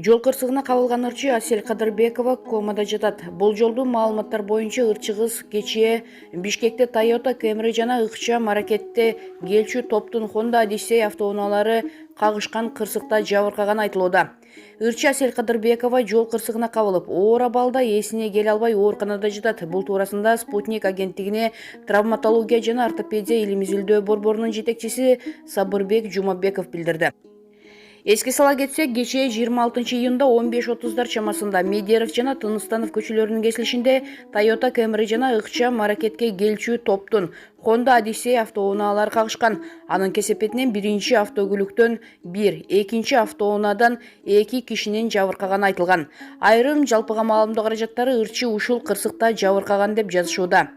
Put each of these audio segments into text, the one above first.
Жол кырсыгына кабылган ырчы Асель Кадырбекова комада жатат. Болжолдуу маалыматтар боюнча ырчы кыз кечээ Бишкекте Toyota Camry жана ыкчам аракетте келчү топтун Honda Odyssey автоунаалары кагышкан кырсыкта жабыркаганы айтылууда. Ырчы Асель Кадырбекова жол кырсыгына кабылып, оор абалда эсине келе албай ооруканада жатат. Бул туурасында Спутник агенттигине травматология жана ортопедия илим изилдөө борборунун жетекчиси Сабырбек Жумабеков билдирди. Эске сала кетсек, кечээ 26-июнда 15:30 чамасында Медеров жана Тыныстанов көчөлөрүнүн кесилишинде Toyota Camry жана ыкчам аракетке келчү топтун Honda Odyssey автоунаалары кагышкан. Анын кесепетинен биринчи автокөлүктөн 1, экинчи автоунаадан 2 кишинин жабыркаганы айтылган. Айрым жалпыга маалымдоо каражаттары ырчы ушул кырсыкта жабыркаган деп жазышууда.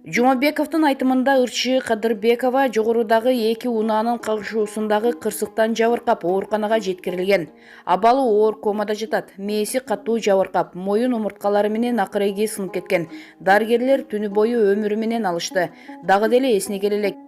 Жумабековдун айтымында ырчы Кадырбекова жогорудагы 2 унаанын кагышуусундагы кырсыктан жабыркап ооруканага жеткирилген. Абалы оор комада жатат. Мээси катуу жабыркап, моюн омурткалары менен акыреги сынып кеткен. Дарыгерлер түнү бою өмүрү менен алышты. Дагы деле эсине келе элек.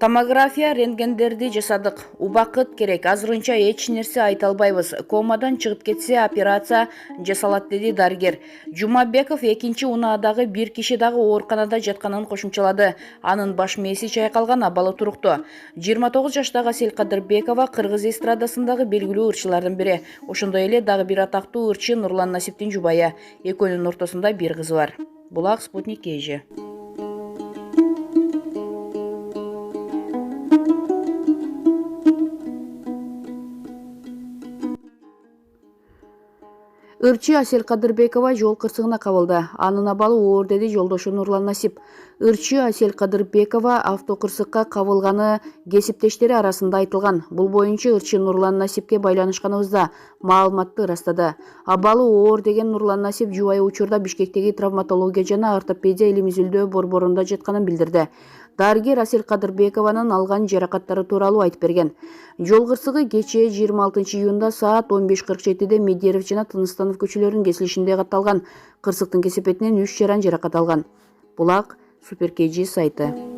Томография, рентгендерди жасадык. Убакыт керек. Азырынча эч нерсе айта албайбыз. Комадан чыгып кетсе операция жасалат, деди дарыгер. Жумабеков экинчи унаадагы бир киши дагы ооруканада жатканын кошумчалады. Анын баш мээси чайкалган, абалы туруктуу. 29 жаштагы Асель Кадырбекова кыргыз эстрадасындагы белгилүү ырчылардын бири. Ошондой эле дагы бир атактуу ырчы Нурлан Насиптин жубайы. Экөөнүн ортосунда бир кызы бар. Булак, Спутник KG. Ырчы Асель Кадырбекова жол кырсыгына кабылды. Анын абалы оор, деди жолдошу Нурлан Насип. Ырчы Асель Кадырбекова автокырсыкка кабылганы кесиптештери арасында айтылган. Бул боюнча ырчы Нурлан Насипке байланышканыбызда маалыматты ырастады. Абалы оор деген Нурлан Насип жубайы учурда Бишкектеги травматология жана ортопедия илим изилдөө борборунда жатканын билдирди. Дарыгер Асель Кадырбекованын алган жаракаттары тууралуу айтып берген. Жол кырсыгы кечээ 26-июнда саат 15:47 Медеров жана Тыныстанов көчөлөрүнүн кесилишинде катталган. Кырсыктын кесепетинен 3 жаран жаракат алган. Булак, Супер KG сайты.